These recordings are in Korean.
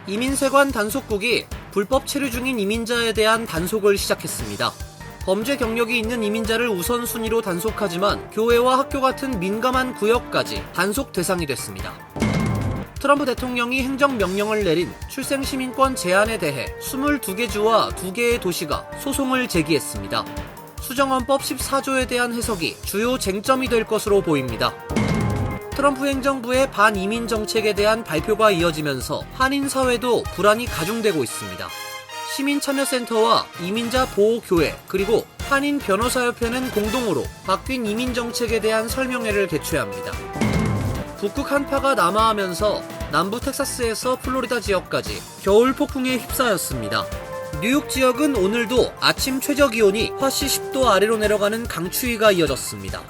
이민세관 단속국이 불법 체류 중인 이민자에 대한 단속을 시작했습니다. 범죄 경력이 있는 이민자를 우선순위로 단속하지만 교회와 학교 같은 민감한 구역까지 단속 대상이 됐습니다. 트럼프 대통령이 행정명령을 내린 출생시민권 제한에 대해 22개 주와 2개의 도시가 소송을 제기했습니다. 수정헌법 14조에 대한 해석이 주요 쟁점이 될 것으로 보입니다. 트럼프 행정부의 반이민 정책에 대한 발표가 이어지면서 한인사회도 불안이 가중되고 있습니다. 시민참여센터와 이민자 보호교회 그리고 한인변호사협회는 공동으로 바뀐 이민 정책에 대한 설명회를 개최합니다. 북극 한파가 남하하면서 남부 텍사스에서 플로리다 지역까지 겨울 폭풍에 휩싸였습니다. 뉴욕 지역은 오늘도 아침 최저기온이 화씨 10도 아래로 내려가는 강추위가 이어졌습니다.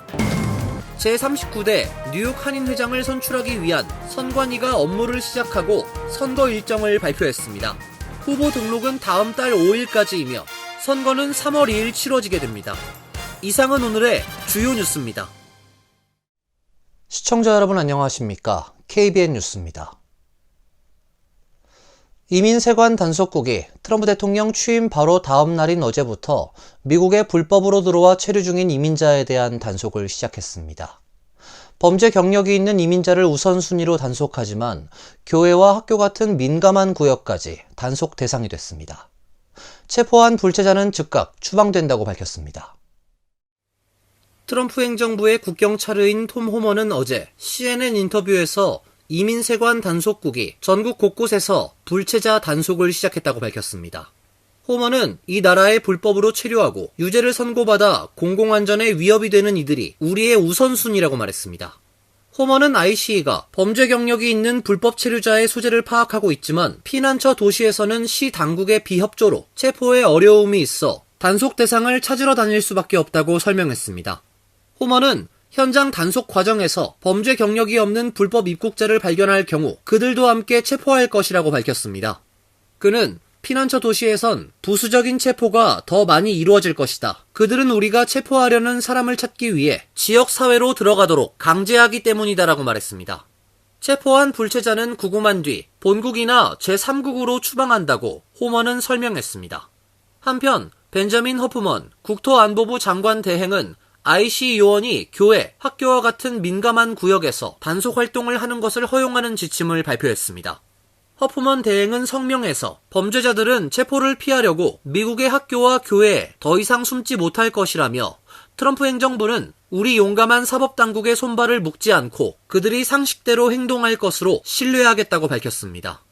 제39대 뉴욕 한인회장을 선출하기 위한 선관위가 업무를 시작하고 선거 일정을 발표했습니다. 후보 등록은 다음 달 5일까지이며 선거는 3월 2일 치러지게 됩니다. 이상은 오늘의 주요 뉴스입니다. 시청자 여러분 안녕하십니까? KBN 뉴스입니다. 이민세관 단속국이 트럼프 대통령 취임 바로 다음 날인 어제부터 미국에 불법으로 들어와 체류 중인 이민자에 대한 단속을 시작했습니다. 범죄 경력이 있는 이민자를 우선순위로 단속하지만 교회와 학교 같은 민감한 구역까지 단속 대상이 됐습니다. 체포한 불체자는 즉각 추방된다고 밝혔습니다. 트럼프 행정부의 국경차르인 톰 호머는 어제 CNN 인터뷰에서 이민세관 단속국이 전국 곳곳에서 불체자 단속을 시작했다고 밝혔습니다. 호머는 이 나라에 불법으로 체류하고 유죄를 선고받아 공공안전에 위협이 되는 이들이 우리의 우선순위라고 말했습니다. 호머는 ICE가 범죄 경력이 있는 불법 체류자의 소재를 파악하고 있지만 피난처 도시에서는 시 당국의 비협조로 체포에 어려움이 있어 단속 대상을 찾으러 다닐 수밖에 없다고 설명했습니다. 호머는 현장 단속 과정에서 범죄 경력이 없는 불법 입국자를 발견할 경우 그들도 함께 체포할 것이라고 밝혔습니다. 그는 피난처 도시에선 부수적인 체포가 더 많이 이루어질 것이다. 그들은 우리가 체포하려는 사람을 찾기 위해 지역사회로 들어가도록 강제하기 때문이다라고 말했습니다. 체포한 불체자는 구금한 뒤 본국이나 제3국으로 추방한다고 호머는 설명했습니다. 한편 벤저민 허프먼 국토안보부 장관 대행은 IC 요원이 교회, 학교와 같은 민감한 구역에서 단속 활동을 하는 것을 허용하는 지침을 발표했습니다. 허프먼 대행은 성명에서 범죄자들은 체포를 피하려고 미국의 학교와 교회에 더 이상 숨지 못할 것이라며 트럼프 행정부는 우리 용감한 사법당국의 손발을 묶지 않고 그들이 상식대로 행동할 것으로 신뢰하겠다고 밝혔습니다.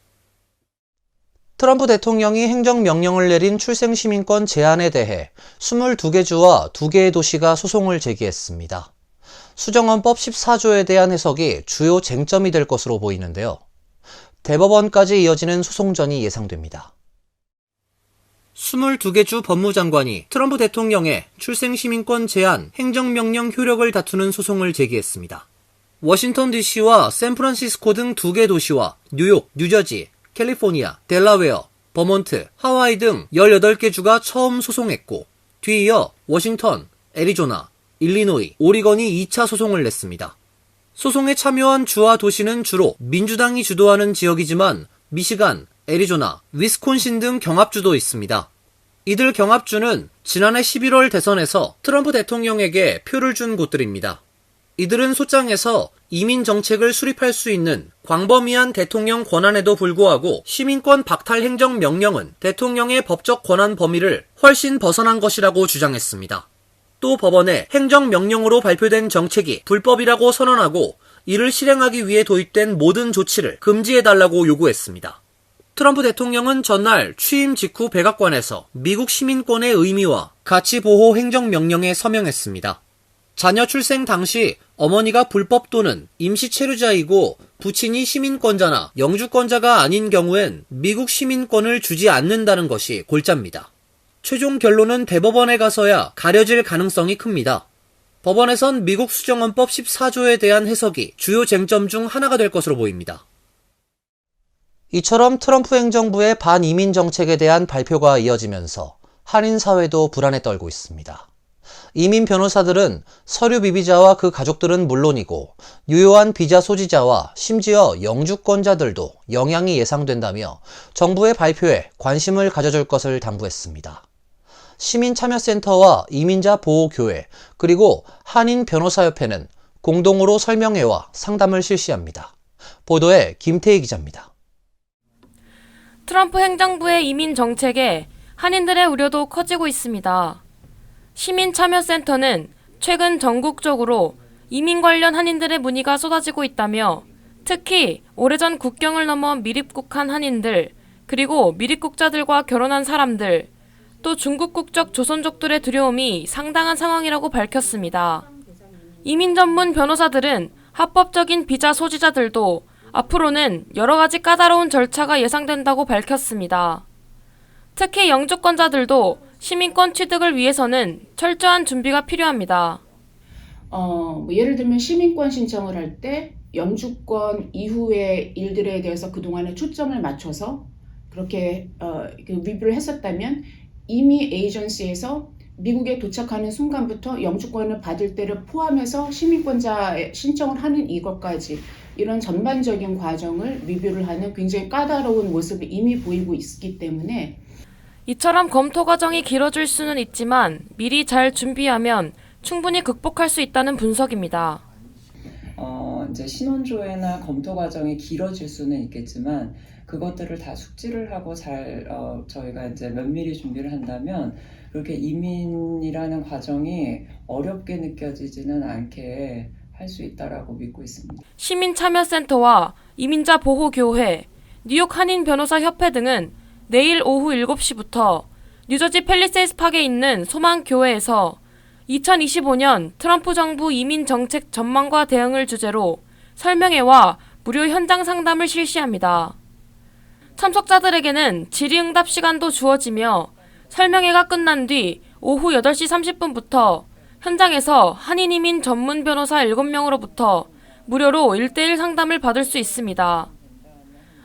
트럼프 대통령이 행정명령을 내린 출생시민권 제한에 대해 22개 주와 2개의 도시가 소송을 제기했습니다. 수정헌법 14조에 대한 해석이 주요 쟁점이 될 것으로 보이는데요. 대법원까지 이어지는 소송전이 예상됩니다. 22개 주 법무장관이 트럼프 대통령의 출생시민권 제한 행정명령 효력을 다투는 소송을 제기했습니다. 워싱턴 DC와 샌프란시스코 등 2개 도시와 뉴욕, 뉴저지, 캘리포니아, 델라웨어, 버몬트, 하와이 등 18개 주가 처음 소송했고 뒤이어 워싱턴, 애리조나, 일리노이, 오리건이 2차 소송을 냈습니다. 소송에 참여한 주와 도시는 주로 민주당이 주도하는 지역이지만 미시간, 애리조나, 위스콘신 등 경합주도 있습니다. 이들 경합주는 지난해 11월 대선에서 트럼프 대통령에게 표를 준 곳들입니다. 이들은 소장에서 이민 정책을 수립할 수 있는 광범위한 대통령 권한에도 불구하고 시민권 박탈 행정명령은 대통령의 법적 권한 범위를 훨씬 벗어난 것이라고 주장했습니다. 또 법원에 행정명령으로 발표된 정책이 불법이라고 선언하고 이를 실행하기 위해 도입된 모든 조치를 금지해달라고 요구했습니다. 트럼프 대통령은 전날 취임 직후 백악관에서 미국 시민권의 의미와 가치 보호 행정명령에 서명했습니다. 자녀 출생 당시 어머니가 불법 또는 임시 체류자이고 부친이 시민권자나 영주권자가 아닌 경우엔 미국 시민권을 주지 않는다는 것이 골자입니다. 최종 결론은 대법원에 가서야 가려질 가능성이 큽니다. 법원에선 미국 수정헌법 14조에 대한 해석이 주요 쟁점 중 하나가 될 것으로 보입니다. 이처럼 트럼프 행정부의 반이민 정책에 대한 발표가 이어지면서 한인사회도 불안에 떨고 있습니다. 이민 변호사들은 서류 미비자와 그 가족들은 물론이고 유효한 비자 소지자와 심지어 영주권자들도 영향이 예상된다며 정부의 발표에 관심을 가져줄 것을 당부했습니다. 시민참여센터와 이민자 보호교회 그리고 한인변호사협회는 공동으로 설명회와 상담을 실시합니다. 보도에 김태희 기자입니다. 트럼프 행정부의 이민 정책에 한인들의 우려도 커지고 있습니다. 시민참여센터는 최근 전국적으로 이민 관련 한인들의 문의가 쏟아지고 있다며 특히 오래전 국경을 넘어 미입국한 한인들, 그리고 미입국자들과 결혼한 사람들, 또 중국 국적 조선족들의 두려움이 상당한 상황이라고 밝혔습니다. 이민 전문 변호사들은 합법적인 비자 소지자들도 앞으로는 여러 가지 까다로운 절차가 예상된다고 밝혔습니다. 특히 영주권자들도 시민권 취득을 위해서는 철저한 준비가 필요합니다. 예를 들면 시민권 신청을 할 때 영주권 이후의 일들에 대해서 그동안에 초점을 맞춰서 그렇게 리뷰를 했었다면 이미 에이전시에서 미국에 도착하는 순간부터 영주권을 받을 때를 포함해서 시민권자 신청을 하는 이것까지 이런 전반적인 과정을 리뷰를 하는 굉장히 까다로운 모습이 이미 보이고 있기 때문에 이처럼 검토 과정이 길어질 수는 있지만 미리 잘 준비하면 충분히 극복할 수 있다는 분석입니다. 이제 신원조회나 검토 과정이 길어질 수는 있겠지만 그것들을 다 숙지를 하고 잘 저희가 이제 면밀히 준비를 한다면 그렇게 이민이라는 과정이 어렵게 느껴지지는 않게 할 수 있다라고 믿고 있습니다. 시민참여센터와 이민자 보호교회, 뉴욕 한인변호사협회 등은 내일 오후 7시부터 뉴저지 팰리세이스 팍에 있는 소망교회에서 2025년 트럼프 정부 이민 정책 전망과 대응을 주제로 설명회와 무료 현장 상담을 실시합니다. 참석자들에게는 질의응답 시간도 주어지며 설명회가 끝난 뒤 오후 8시 30분부터 현장에서 한인이민 전문 변호사 7명으로부터 무료로 1대1 상담을 받을 수 있습니다.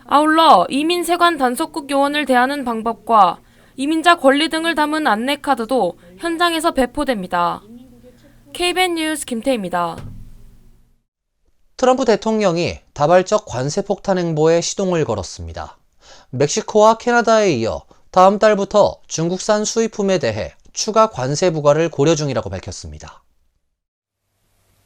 아울러 이민세관 단속국 요원을 대하는 방법과 이민자 권리 등을 담은 안내카드도 현장에서 배포됩니다. KBN 뉴스 김태희입니다. 트럼프 대통령이 다발적 관세 폭탄 행보에 시동을 걸었습니다. 멕시코와 캐나다에 이어 다음 달부터 중국산 수입품에 대해 추가 관세 부과를 고려 중이라고 밝혔습니다.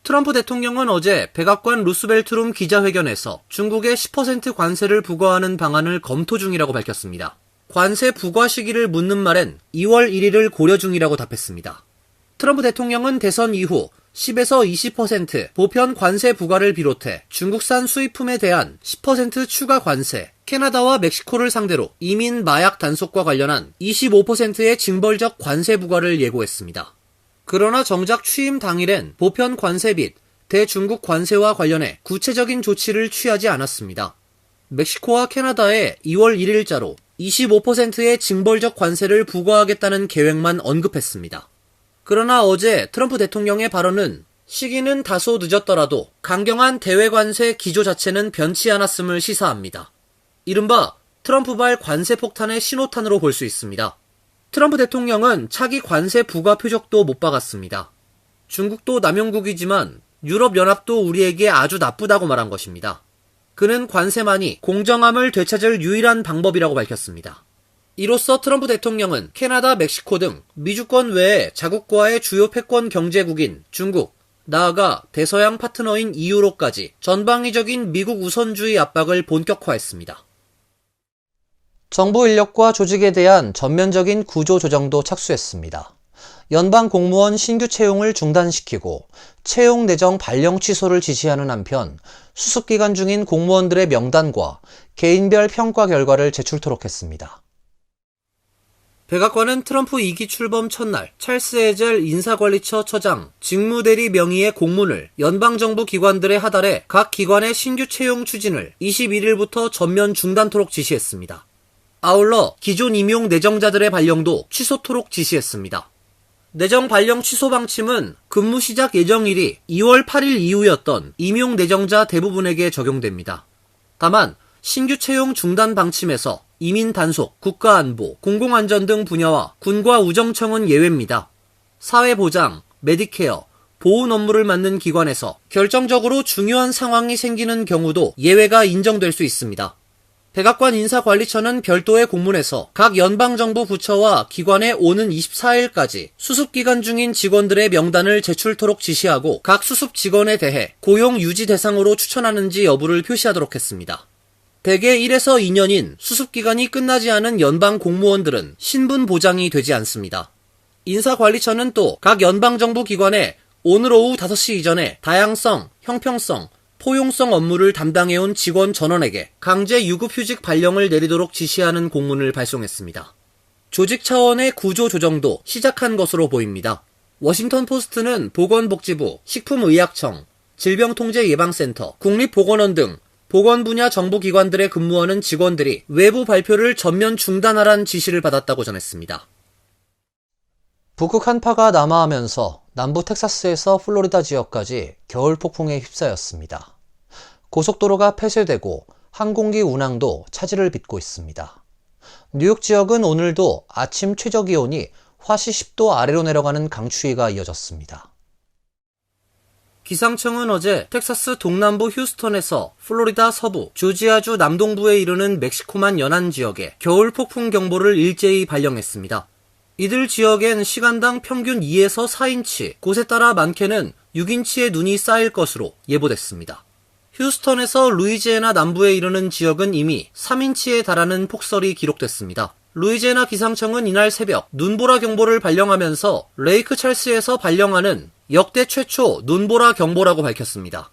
트럼프 대통령은 어제 백악관 루스벨트룸 기자회견에서 중국에 10% 관세를 부과하는 방안을 검토 중이라고 밝혔습니다. 관세 부과 시기를 묻는 말엔 2월 1일을 고려 중이라고 답했습니다. 트럼프 대통령은 대선 이후 10에서 20% 보편 관세 부과를 비롯해 중국산 수입품에 대한 10% 추가 관세, 캐나다와 멕시코를 상대로 이민 마약 단속과 관련한 25%의 징벌적 관세 부과를 예고했습니다. 그러나 정작 취임 당일엔 보편 관세 및 대중국 관세와 관련해 구체적인 조치를 취하지 않았습니다. 멕시코와 캐나다에 2월 1일자로 25%의 징벌적 관세를 부과하겠다는 계획만 언급했습니다. 그러나 어제 트럼프 대통령의 발언은 시기는 다소 늦었더라도 강경한 대외관세 기조 자체는 변치 않았음을 시사합니다. 이른바 트럼프발 관세 폭탄의 신호탄으로 볼 수 있습니다. 트럼프 대통령은 차기 관세 부과 표적도 못 박았습니다. 중국도 남용국이지만 유럽연합도 우리에게 아주 나쁘다고 말한 것입니다. 그는 관세만이 공정함을 되찾을 유일한 방법이라고 밝혔습니다. 이로써 트럼프 대통령은 캐나다, 멕시코 등 미주권 외에 자국과의 주요 패권 경제국인 중국, 나아가 대서양 파트너인 EU로까지 전방위적인 미국 우선주의 압박을 본격화했습니다. 정부 인력과 조직에 대한 전면적인 구조 조정도 착수했습니다. 연방 공무원 신규 채용을 중단시키고 채용 내정 발령 취소를 지시하는 한편 수습기간 중인 공무원들의 명단과 개인별 평가 결과를 제출토록 했습니다. 백악관은 트럼프 2기 출범 첫날 찰스 에젤 인사관리처 처장 직무대리 명의의 공문을 연방정부 기관들에 하달해 각 기관의 신규 채용 추진을 21일부터 전면 중단토록 지시했습니다. 아울러 기존 임용 내정자들의 발령도 취소토록 지시했습니다. 내정 발령 취소 방침은 근무 시작 예정일이 2월 8일 이후였던 임용 내정자 대부분에게 적용됩니다. 다만 신규 채용 중단 방침에서 이민 단속, 국가안보, 공공안전 등 분야와 군과 우정청은 예외입니다. 사회보장, 메디케어, 보훈 업무를 맡는 기관에서 결정적으로 중요한 상황이 생기는 경우도 예외가 인정될 수 있습니다. 백악관 인사관리처는 별도의 공문에서 각 연방정부 부처와 기관에 오는 24일까지 수습기간 중인 직원들의 명단을 제출토록 지시하고 각 수습 직원에 대해 고용 유지 대상으로 추천하는지 여부를 표시하도록 했습니다. 대개 1에서 2년인 수습기간이 끝나지 않은 연방 공무원들은 신분 보장이 되지 않습니다. 인사관리처는 또 각 연방정부 기관에 오늘 오후 5시 이전에 다양성, 형평성, 포용성 업무를 담당해온 직원 전원에게 강제 유급휴직 발령을 내리도록 지시하는 공문을 발송했습니다. 조직 차원의 구조 조정도 시작한 것으로 보입니다. 워싱턴 포스트는 보건복지부, 식품의약청, 질병통제예방센터, 국립보건원 등 보건 분야 정부기관들에 근무하는 직원들이 외부 발표를 전면 중단하라는 지시를 받았다고 전했습니다. 북극 한파가 남하하면서 남부 텍사스에서 플로리다 지역까지 겨울 폭풍에 휩싸였습니다. 고속도로가 폐쇄되고 항공기 운항도 차질을 빚고 있습니다. 뉴욕 지역은 오늘도 아침 최저기온이 화씨 10도 아래로 내려가는 강추위가 이어졌습니다. 기상청은 어제 텍사스 동남부 휴스턴에서 플로리다 서부, 조지아주 남동부에 이르는 멕시코만 연안 지역에 겨울 폭풍 경보를 일제히 발령했습니다. 이들 지역엔 시간당 평균 2에서 4인치, 곳에 따라 많게는 6인치의 눈이 쌓일 것으로 예보됐습니다. 휴스턴에서 루이지애나 남부에 이르는 지역은 이미 3인치에 달하는 폭설이 기록됐습니다. 루이지애나 기상청은 이날 새벽 눈보라 경보를 발령하면서 레이크 찰스에서 발령하는 역대 최초 눈보라 경보라고 밝혔습니다.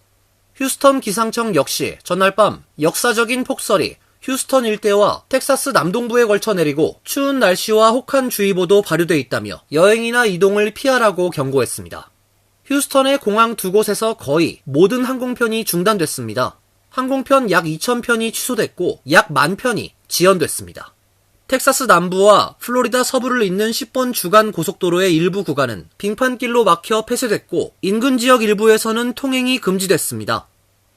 휴스턴 기상청 역시 전날 밤 역사적인 폭설이 휴스턴 일대와 텍사스 남동부에 걸쳐 내리고 추운 날씨와 혹한주의보도 발효돼 있다며 여행이나 이동을 피하라고 경고했습니다. 휴스턴의 공항 2곳에서 거의 모든 항공편이 중단됐습니다. 항공편 약 2,000편이 취소됐고 약 10,000편이 지연됐습니다. 텍사스 남부와 플로리다 서부를 잇는 10번 주간 고속도로의 일부 구간은 빙판길로 막혀 폐쇄됐고 인근 지역 일부에서는 통행이 금지됐습니다.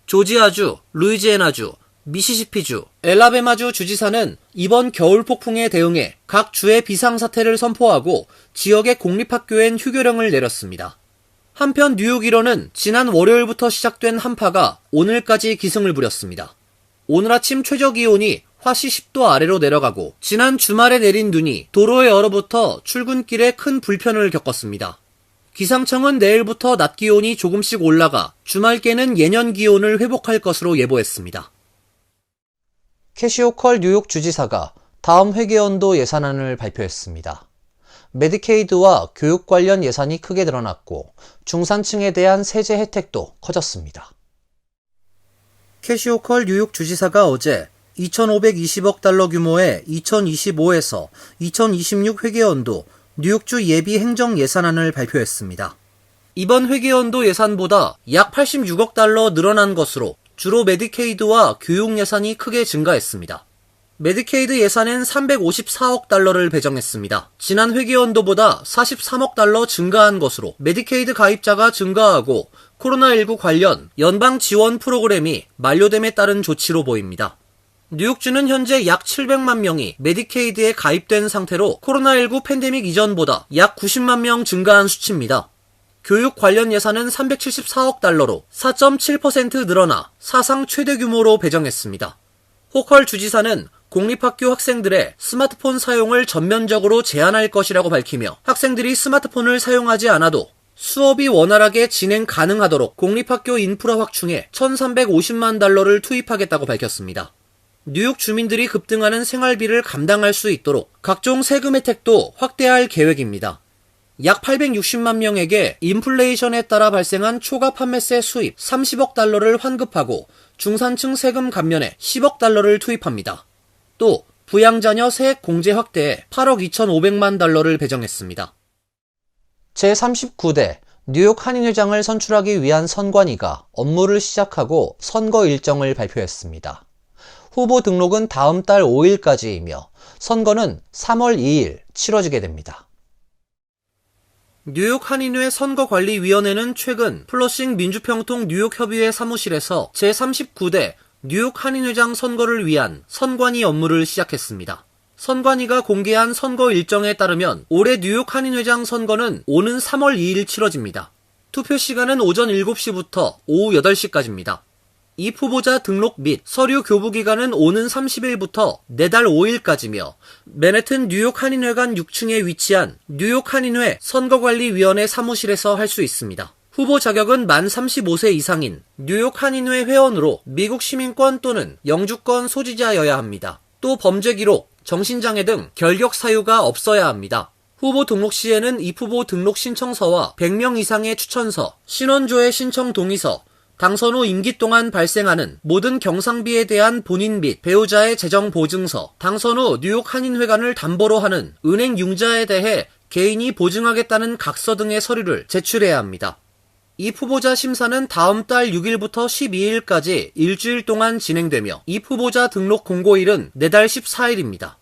조지아주, 루이지애나주, 미시시피주, 엘라베마주 주지사는 이번 겨울 폭풍에 대응해 각 주의 비상사태를 선포하고 지역의 공립학교엔 휴교령을 내렸습니다. 한편 뉴욕 일원은 지난 월요일부터 시작된 한파가 오늘까지 기승을 부렸습니다. 오늘 아침 최저기온이 화씨 10도 아래로 내려가고 지난 주말에 내린 눈이 도로에 얼어붙어 출근길에 큰 불편을 겪었습니다. 기상청은 내일부터 낮 기온이 조금씩 올라가 주말께는 예년 기온을 회복할 것으로 예보했습니다. 캐시 호컬 뉴욕 주지사가 다음 회계연도 예산안을 발표했습니다. 메디케이드와 교육 관련 예산이 크게 늘어났고 중산층에 대한 세제 혜택도 커졌습니다. 캐시 호컬 뉴욕 주지사가 어제 2,520억 달러 규모의 2025에서 2026 회계연도 뉴욕주 예비 행정 예산안을 발표했습니다. 이번 회계연도 예산보다 약 86억 달러 늘어난 것으로 주로 메디케이드와 교육 예산이 크게 증가했습니다. 메디케이드 예산엔 354억 달러를 배정했습니다. 지난 회계연도보다 43억 달러 증가한 것으로 메디케이드 가입자가 증가하고 코로나19 관련 연방 지원 프로그램이 만료됨에 따른 조치로 보입니다. 뉴욕주는 현재 약 700만 명이 메디케이드에 가입된 상태로 코로나19 팬데믹 이전보다 약 90만 명 증가한 수치입니다. 교육 관련 예산은 374억 달러로 4.7% 늘어나 사상 최대 규모로 배정했습니다. 호컬 주지사는 공립학교 학생들의 스마트폰 사용을 전면적으로 제한할 것이라고 밝히며 학생들이 스마트폰을 사용하지 않아도 수업이 원활하게 진행 가능하도록 공립학교 인프라 확충에 1,350만 달러를 투입하겠다고 밝혔습니다. 뉴욕 주민들이 급등하는 생활비를 감당할 수 있도록 각종 세금 혜택도 확대할 계획입니다. 약 860만 명에게 인플레이션에 따라 발생한 초과 판매세 수입 30억 달러를 환급하고 중산층 세금 감면에 10억 달러를 투입합니다. 또 부양자녀 세액 공제 확대에 8억 2,500만 달러를 배정했습니다. 제39대 뉴욕 한인회장을 선출하기 위한 선관위가 업무를 시작하고 선거 일정을 발표했습니다. 후보 등록은 다음 달 5일까지이며 선거는 3월 2일 치러지게 됩니다. 뉴욕 한인회 선거관리위원회는 최근 플러싱 민주평통 뉴욕협의회 사무실에서 제39대 뉴욕 한인회장 선거를 위한 선관위 업무를 시작했습니다. 선관위가 공개한 선거 일정에 따르면 올해 뉴욕 한인회장 선거는 오는 3월 2일 치러집니다. 투표 시간은 오전 7시부터 오후 8시까지입니다. 이 후보자 등록 및 서류 교부 기간은 오는 30일부터 내달 5일까지며 맨해튼 뉴욕 한인회관 6층에 위치한 뉴욕 한인회 선거관리위원회 사무실에서 할 수 있습니다. 후보 자격은 만 35세 이상인 뉴욕 한인회 회원으로 미국 시민권 또는 영주권 소지자여야 합니다. 또 범죄 기록, 정신장애 등 결격 사유가 없어야 합니다. 후보 등록 시에는 입후보 등록 신청서와 100명 이상의 추천서, 신원조회 신청 동의서, 당선 후 임기 동안 발생하는 모든 경상비에 대한 본인 및 배우자의 재정 보증서, 당선 후 뉴욕 한인회관을 담보로 하는 은행 융자에 대해 개인이 보증하겠다는 각서 등의 서류를 제출해야 합니다. 이 후보자 심사는 다음 달 6일부터 12일까지 일주일 동안 진행되며 이 후보자 등록 공고일은 내달 14일입니다.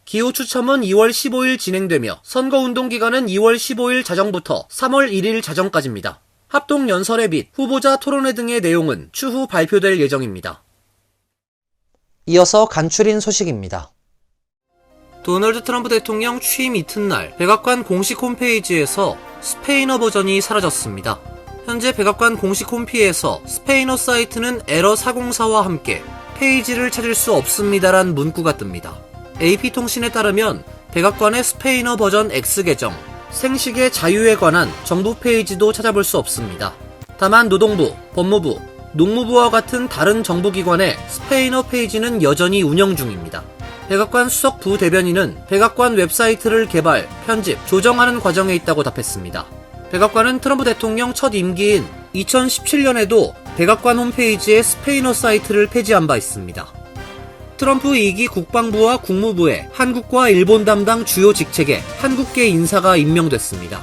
기호 추첨은 2월 15일 진행되며 선거운동 기간은 2월 15일 자정부터 3월 1일 자정까지입니다. 합동 연설회 및 후보자 토론회 등의 내용은 추후 발표될 예정입니다. 이어서 간추린 소식입니다. 도널드 트럼프 대통령 취임 이튿날 백악관 공식 홈페이지에서 스페인어 버전이 사라졌습니다. 현재 백악관 공식 홈피에서 스페인어 사이트는 에러 404와 함께 페이지를 찾을 수 없습니다란 문구가 뜹니다. AP통신에 따르면 백악관의 스페인어 버전 X 계정, 생식의 자유에 관한 정부 페이지도 찾아볼 수 없습니다. 다만 노동부, 법무부, 농무부와 같은 다른 정부기관의 스페인어 페이지는 여전히 운영 중입니다. 백악관 수석 부대변인은 백악관 웹사이트를 개발, 편집, 조정하는 과정에 있다고 답했습니다. 백악관은 트럼프 대통령 첫 임기인 2017년에도 백악관 홈페이지에 스페인어 사이트를 폐지한 바 있습니다. 트럼프 2기 국방부와 국무부에 한국과 일본 담당 주요 직책에 한국계 인사가 임명됐습니다.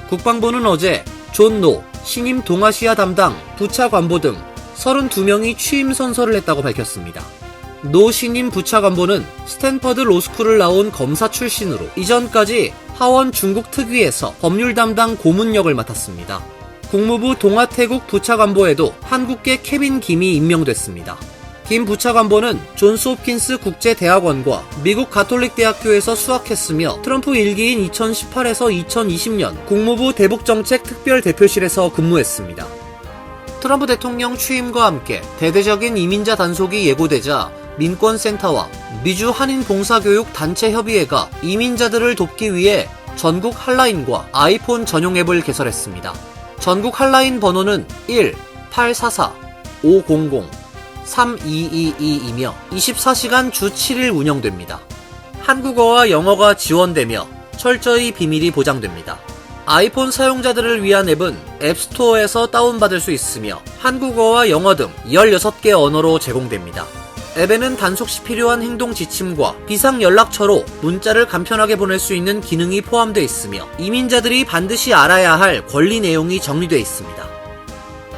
국방부는 어제 존 노 신임 동아시아 담당 부차관보 등 32명이 취임 선서를 했다고 밝혔습니다. 노 신임 부차관보는 스탠퍼드 로스쿨을 나온 검사 출신으로 이전까지 하원 중국 특위에서 법률 담당 고문 역을 맡았습니다. 국무부 동아태국 부차관보에도 한국계 케빈 김이 임명됐습니다. 김 부차관보는 존스 홉킨스 국제대학원과 미국 가톨릭대학교에서 수학했으며 트럼프 1기인 2018에서 2020년 국무부 대북정책 특별대표실에서 근무했습니다. 트럼프 대통령 취임과 함께 대대적인 이민자 단속이 예고되자 민권센터와 미주 한인봉사교육 단체협의회가 이민자들을 돕기 위해 전국 한라인과 아이폰 전용 앱을 개설했습니다. 전국 한라인 번호는 1-844-500-3222이며 24시간 주 7일 운영됩니다. 한국어와 영어가 지원되며 철저히 비밀이 보장됩니다. 아이폰 사용자들을 위한 앱은 앱스토어에서 다운받을 수 있으며 한국어와 영어 등 16개 언어로 제공됩니다. 앱에는 단속 시 필요한 행동 지침과 비상연락처로 문자를 간편하게 보낼 수 있는 기능이 포함되어 있으며 이민자들이 반드시 알아야 할 권리 내용이 정리되어 있습니다.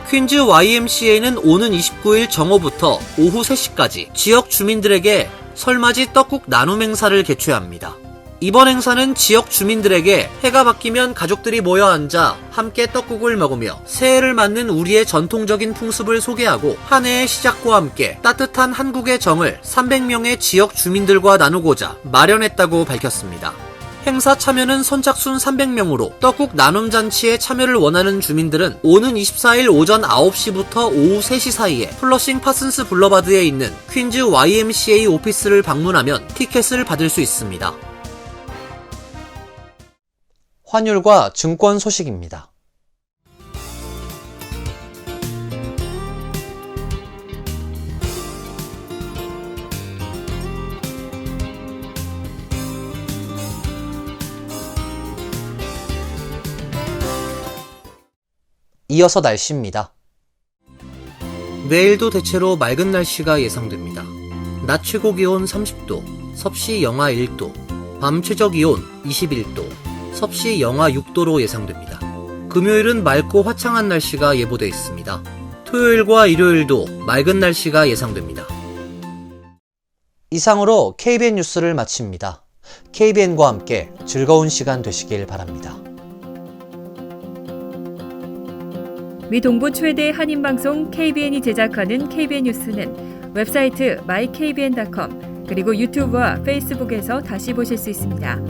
퀸즈 YMCA는 오는 29일 정오부터 오후 3시까지 지역 주민들에게 설맞이 떡국 나눔 행사를 개최합니다. 이번 행사는 지역 주민들에게 해가 바뀌면 가족들이 모여 앉아 함께 떡국을 먹으며 새해를 맞는 우리의 전통적인 풍습을 소개하고 한 해의 시작과 함께 따뜻한 한국의 정을 300명의 지역 주민들과 나누고자 마련했다고 밝혔습니다. 행사 참여는 선착순 300명으로 떡국 나눔 잔치에 참여를 원하는 주민들은 오는 24일 오전 9시부터 오후 3시 사이에 플러싱 파슨스 블러바드에 있는 퀸즈 YMCA 오피스를 방문하면 티켓을 받을 수 있습니다. 환율과 증권 소식입니다. 이어서 날씨입니다. 내일도 대체로 맑은 날씨가 예상됩니다. 낮 최고 기온 30도, 섭씨 영하 1도, 밤 최저 기온 21도, 섭씨 영하 6도로 예상됩니다. 금요일은 맑고 화창한 날씨가 예보돼 있습니다. 토요일과 일요일도 맑은 날씨가 예상됩니다. 이상으로 KBN 뉴스를 마칩니다. KBN과 함께 즐거운 시간 되시길 바랍니다. 미 동부 최대 한인방송 KBN이 제작하는 KBN 뉴스는 웹사이트 mykbn.com, 그리고 유튜브와 페이스북에서 다시 보실 수 있습니다.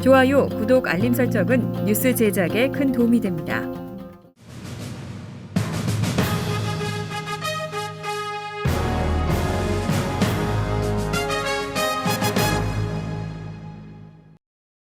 좋아요, 구독, 알림 설정은 뉴스 제작에 큰 도움이 됩니다.